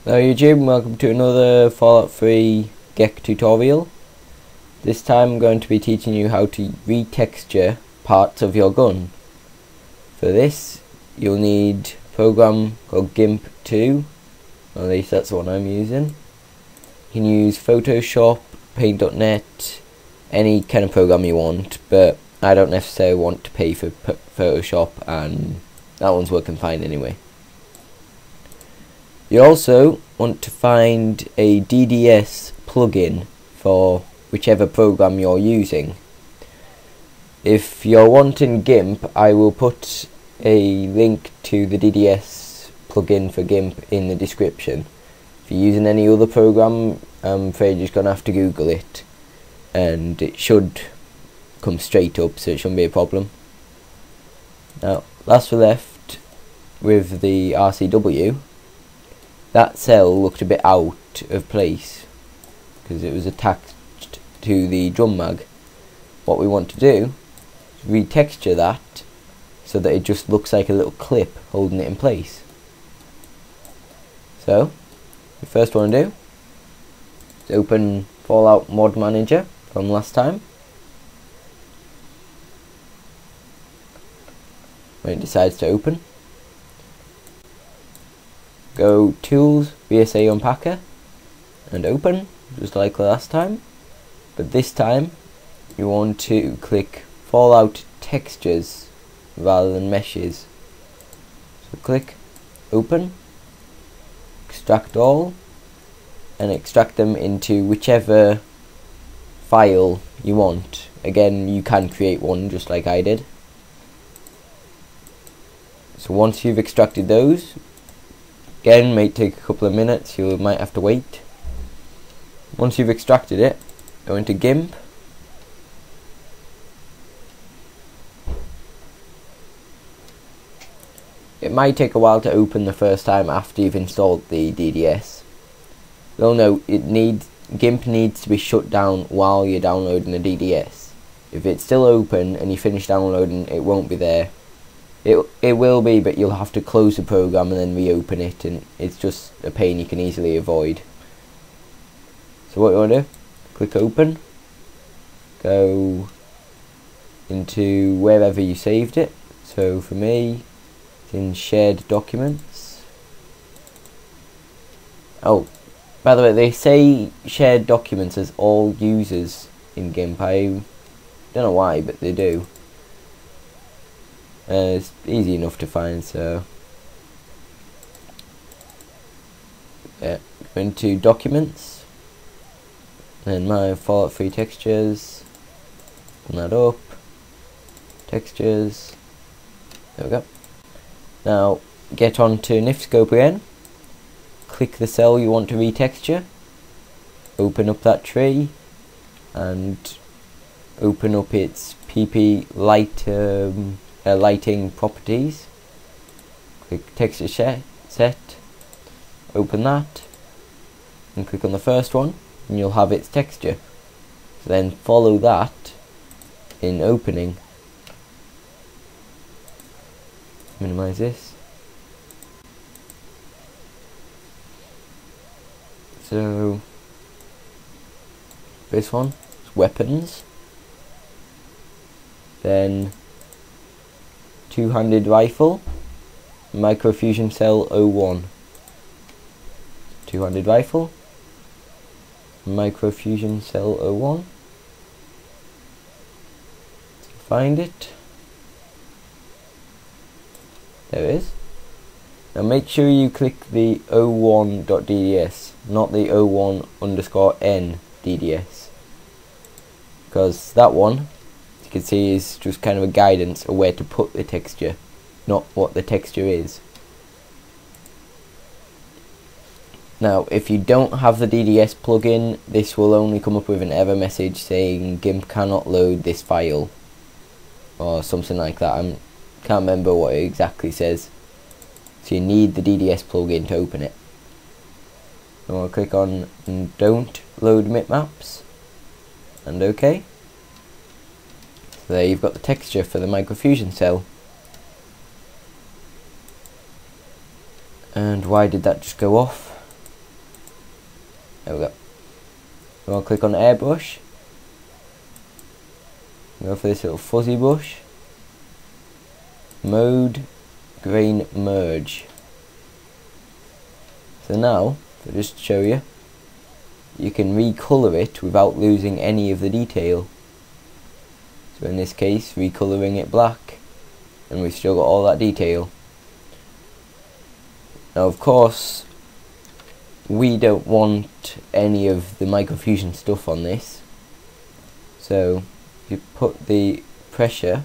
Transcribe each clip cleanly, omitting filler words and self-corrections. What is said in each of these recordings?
Hello YouTube, welcome to another Fallout 3 G.E.C.K tutorial. This time I'm going to be teaching you how to retexture parts of your gun. For this you'll need a program called GIMP 2, or at least that's the one I'm using. You can use Photoshop, Paint.net, any kind of program you want, but I don't necessarily want to pay for Photoshop, and that one's working fine anyway. You also want to find a DDS plugin for whichever program you're using. If you're wanting GIMP, I will put a link to the DDS plugin for GIMP in the description. If you're using any other program, I'm afraid you're just going to have to Google it, and it should come straight up, so it shouldn't be a problem. Now, last we left with the RCW, that cell looked a bit out of place because it was attached to the drum mag. What we want to do is retexture that so that it just looks like a little clip holding it in place. So, the first one to do is open Fallout Mod Manager from last time. When it decides to open, go Tools, VSA Unpacker, and open, just like last time. But this time, you want to click Fallout Textures rather than Meshes. So click Open, Extract All, and extract them into whichever file you want. Again, you can create one just like I did. So once you've extracted those, again, may take a couple of minutes, you might have to wait. Once you've extracted it, go into GIMP. It might take a while to open the first time after you've installed the DDS. You'll know GIMP needs to be shut down while you're downloading the DDS. If it's still open and you finish downloading, it won't be there. It will be, but you'll have to close the program and then reopen it, and it's just a pain you can easily avoid. So what you want to do, click open, go into wherever you saved it. So for me, it's in shared documents. Oh, by the way, they say shared documents as all users in GIMP. I don't know why, but they do. It's easy enough to find, so yeah, go into documents, and my Fallout 3 textures, open that up, textures, there we go. Now get on to Nifscope again, click the cell you want to retexture, open up that tree, and open up its PP lighting properties. Click texture set, open that, and click on the first one, and you'll have its texture. So then follow that in opening. Minimize this. So this one is weapons, then two-handed rifle, Microfusion cell 01. Two-handed rifle, Microfusion cell 01. Find it. There it is. Now make sure you click the 01.dds, not the 01_n DDS, because that one, you can see, is just kind of a guidance of where to put the texture, not what the texture is. Now if you don't have the DDS plugin, this will only come up with an error message saying GIMP cannot load this file, or something like that. I can't remember what it exactly says. So you need the DDS plugin to open it. So I'll click on don't load bitmaps, and OK. So there you've got the texture for the Microfusion cell. And why did that just go off? There we go. So I'll click on airbrush. Go for this little fuzzy brush. Mode, grain merge. So now, if I just show you, you can recolour it without losing any of the detail. So in this case, recolouring it black, and we've still got all that detail. Now of course, we don't want any of the Microfusion stuff on this. So if you put the pressure,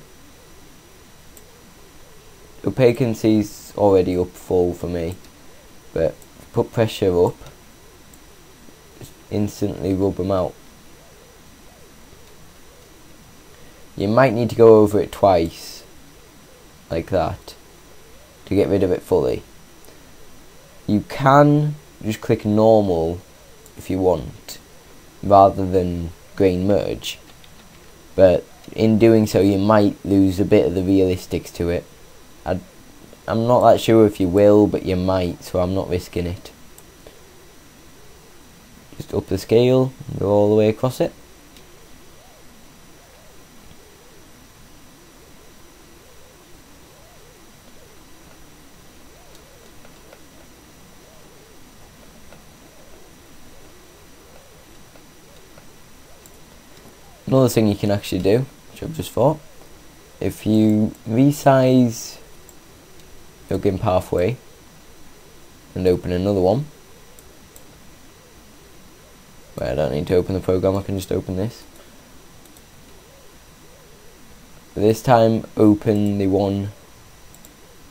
opaquency's already up full for me, but put pressure up, just instantly rub them out. You might need to go over it twice, like that, to get rid of it fully. You can just click normal if you want, rather than grain merge, but in doing so you might lose a bit of the realistics to it. I'm not that sure if you will, but you might, so I'm not risking it. Just up the scale, go all the way across it. Another thing you can actually do, which I've just thought, if you resize your GIMP halfway and open another one, where I don't need to open the program, I can just open this. This time open the one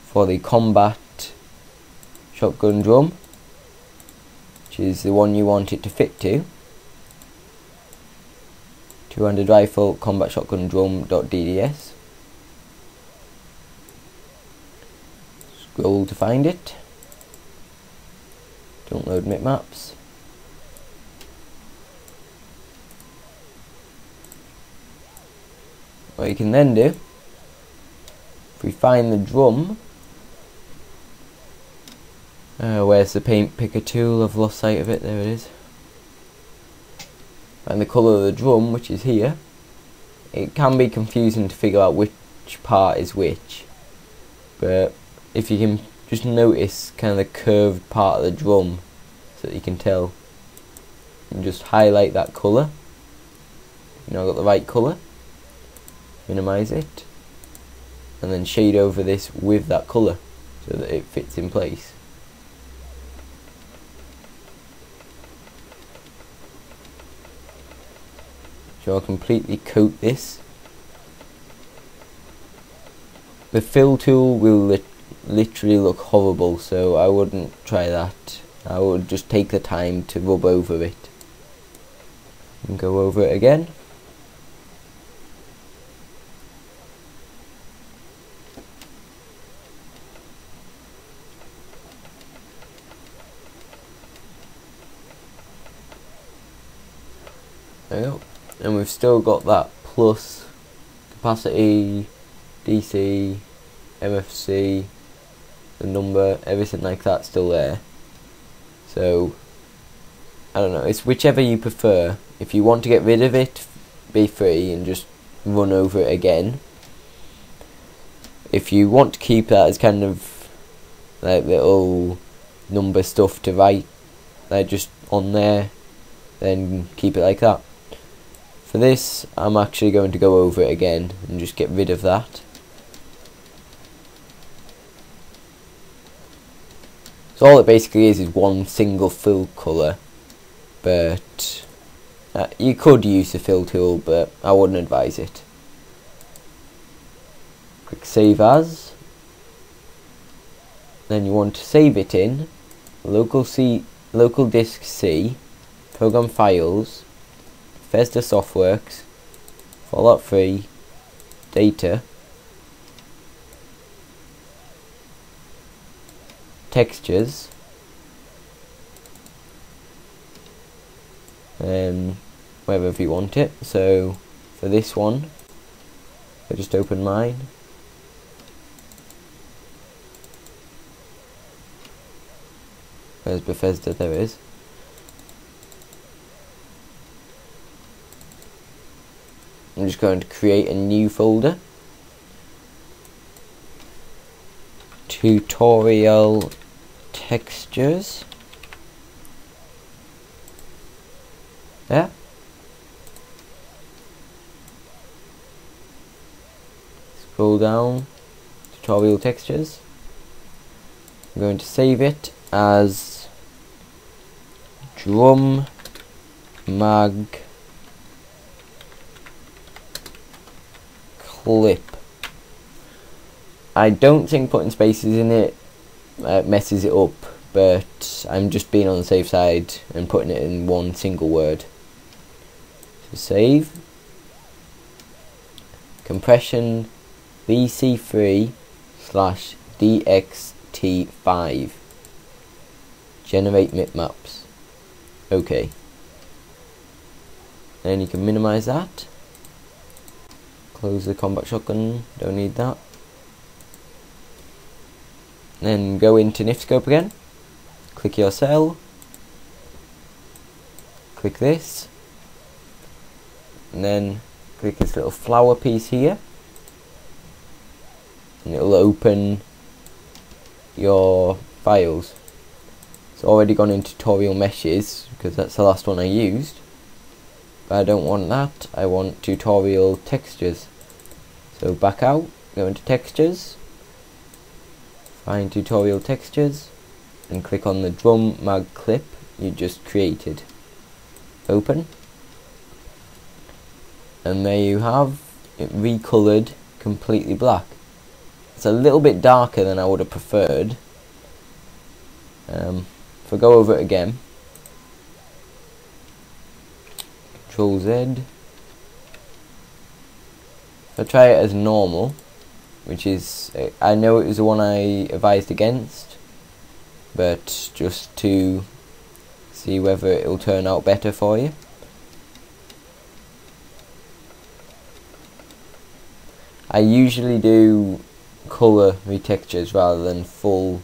for the combat shotgun drum, which is the one you want it to fit to. 200 rifle combat shotgun drum.dds. Scroll to find it. Don't load bitmaps. What you can then do, if we find the drum, where's the paint picker tool? I've lost sight of it. There it is. And the colour of the drum, which is here. It can be confusing to figure out which part is which, but if you can just notice kind of the curved part of the drum so that you can tell, and just highlight that colour. You know, I've got the right colour, minimise it, and then shade over this with that colour so that it fits in place. So I'll completely coat this. The fill tool will literally look horrible, so I wouldn't try that. I would just take the time to rub over it. And go over it again. There we go. And we've still got that plus capacity, DC, MFC, the number, everything like that still there. So I don't know, it's whichever you prefer. If you want to get rid of it, be free and just run over it again. If you want to keep that as kind of like little number stuff to write, like just on there, then keep it like that. For this, I'm actually going to go over it again and just get rid of that. So all it basically is one single fill colour, but you could use the fill tool, but I wouldn't advise it. Click Save As. Then you want to save it in local disk C, Program Files, Bethesda Softworks, Fallout 3, Data, Textures, wherever you want it. So for this one, I just open mine. Where's Bethesda? There it is. I'm just going to create a new folder. Tutorial textures. Yeah. Scroll down. Tutorial textures. I'm going to save it as drum mag clip. I don't think putting spaces in it messes it up, but I'm just being on the safe side and putting it in one single word. So save. Compression VC3/DXT5. Generate bitmaps. Okay. Then you can minimize that. Close the combat shotgun, don't need that. Then go into Nifscope again. Click your cell. Click this. And then click this little flower piece here. And it'll open your files. It's already gone into tutorial meshes because that's the last one I used. But I don't want that, I want tutorial textures. So back out, go into textures, find tutorial textures, and click on the drum mag clip you just created. Open. And there you have it recolored completely black. It's a little bit darker than I would have preferred. If I go over it again, Control Z. If I try it as normal, which is, I know it was the one I advised against, but just to see whether it will turn out better for you. I usually do colour retextures rather than full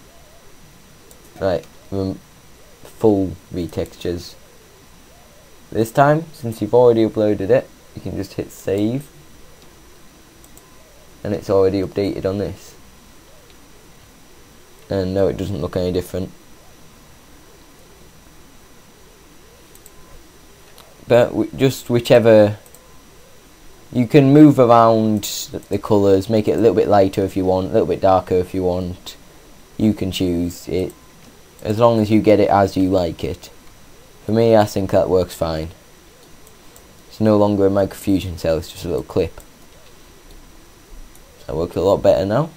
retextures. This time, since you've already uploaded it, you can just hit save, and it's already updated on this. And no, it doesn't look any different. But just whichever, you can move around the colours, make it a little bit lighter if you want, a little bit darker if you want. You can choose it, as long as you get it as you like it. For me, I think that works fine. It's no longer a Microfusion cell, it's just a little clip. That works a lot better now.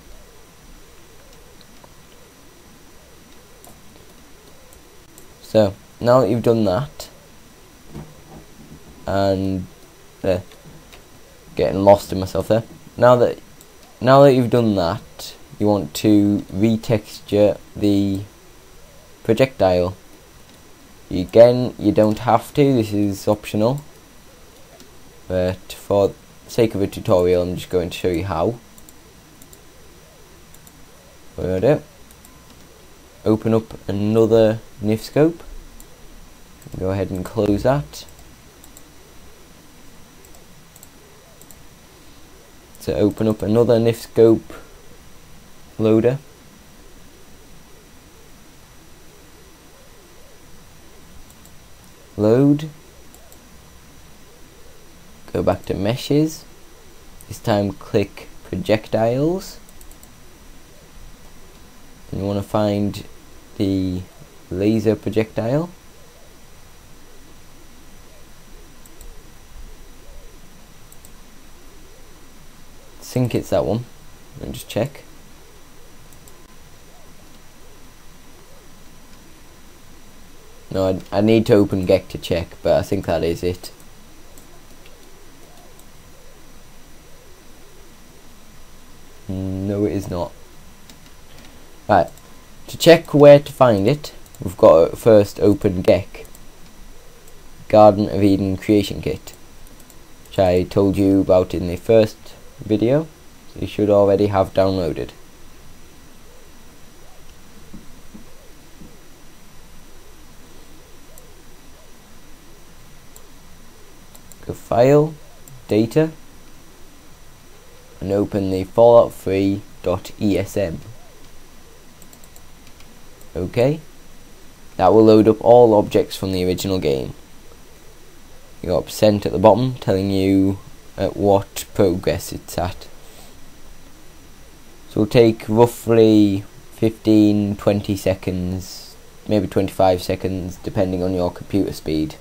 So, now that you've done that, and getting lost in myself there. Now that you've done that, you want to retexture the projectile. Again, you don't have to, this is optional, but for the sake of a tutorial I'm just going to show you how. What do I do? Open up another Nifscope, go ahead and close that. So open up another Nifscope loader. Load. Go back to meshes. This time click projectiles. And you want to find the laser projectile. I think it's that one. Let me just check. No, I need to open G.E.C.K to check, but I think that is it. No, it is not. Right, to check where to find it, we've got to first open G.E.C.K, Garden of Eden Creation Kit, which I told you about in the first video, so you should already have downloaded. Go File, Data, and open the fallout3.esm. Okay, that will load up all objects from the original game. You got percent at the bottom telling you at what progress it's at. So it'll take roughly 15-20 seconds, maybe 25 seconds, depending on your computer speed.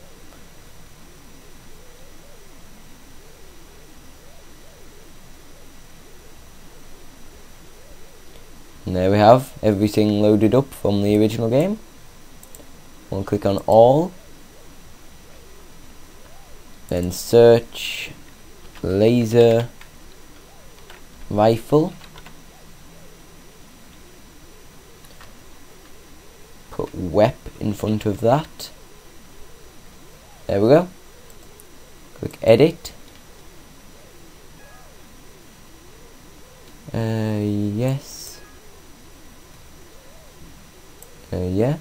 And there we have everything loaded up from the original game. We'll click on all, then search laser rifle, put WEP in front of that. There we go. Click edit. Yes. Yeah.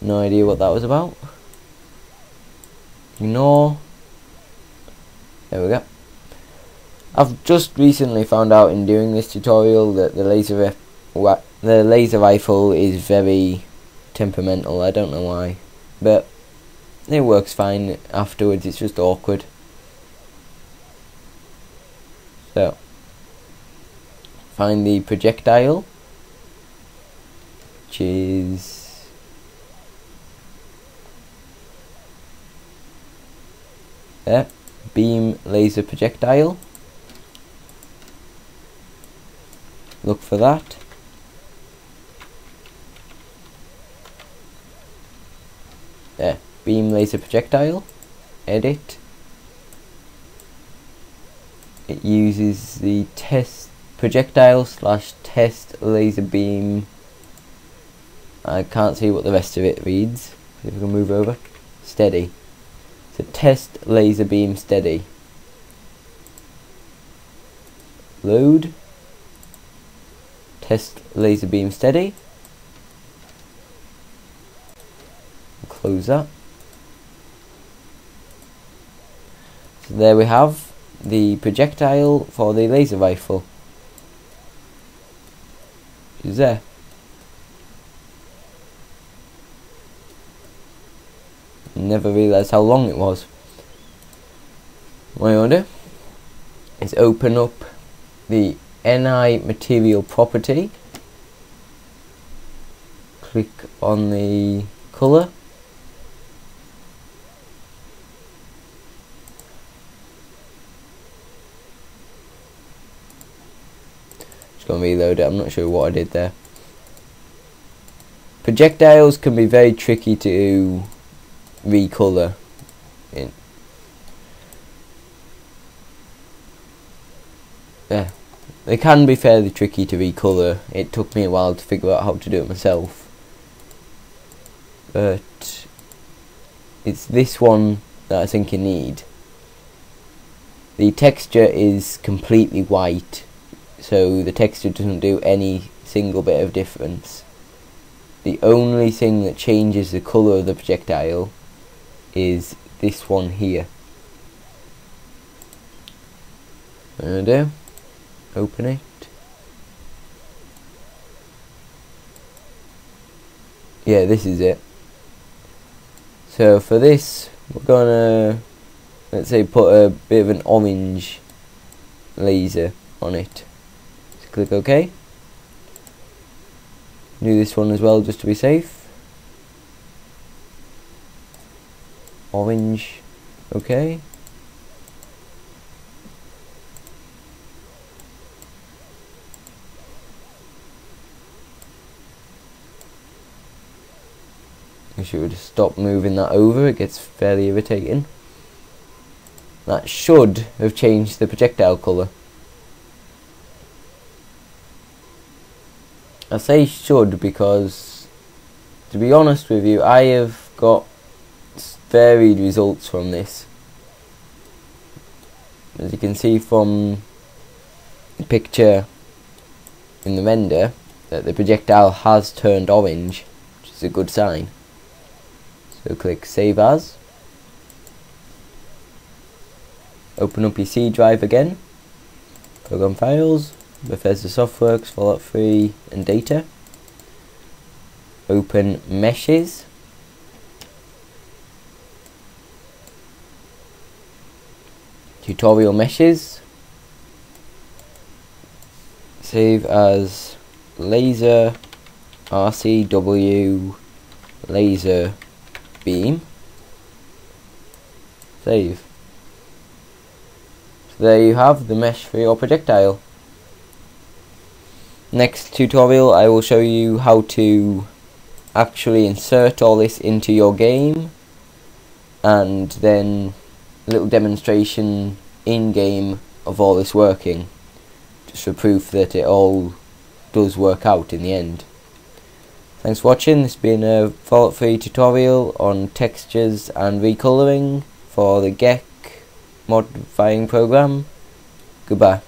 No idea what that was about. Ignore. There we go. I've just recently found out in doing this tutorial that the laser rifle is very temperamental. I don't know why, but it works fine afterwards. It's just awkward. So find the projectile, which is there, beam laser projectile. Look for that. There, beam laser projectile. Edit. It uses the projectile / test laser beam. I can't see what the rest of it reads. If we can move over. Steady. So test laser beam steady. Load. Test laser beam steady. Close that. So there we have the projectile for the laser rifle. Is there. Never realised how long it was. What I want to do is open up the NI material property, click on the colour, just going to reload it. I'm not sure what I did there. Projectiles can be very tricky to recolour in. Yeah, they can be fairly tricky to recolour. It took me a while to figure out how to do it myself, but it's this one that I think you need. The texture is completely white, so the texture doesn't do any single bit of difference. The only thing that changes the colour of the projectile is this one here. There we go. Open it. Yeah, this is it. So for this, we're gonna, let's say, put a bit of an orange laser on it. So click OK. Do this one as well just to be safe. Orange. OK. I should stop moving that over, it gets fairly irritating. That should have changed the projectile colour. I say should because, to be honest with you, I have got varied results from this. As you can see from the picture in the render, that the projectile has turned orange, which is a good sign. So click Save As. open up your C drive again, program files, Bethesda Softworks, Fallout 3 and data. Open meshes, tutorial meshes, save as laser RCW laser beam, save. So there you have the mesh for your projectile. Next tutorial I will show you how to actually insert all this into your game, and then a little demonstration in game of all this working, just for proof that it all does work out in the end. Thanks for watching. This has been a Fallout 3 tutorial on textures and recoloring for the G.E.C.K modifying program. Goodbye.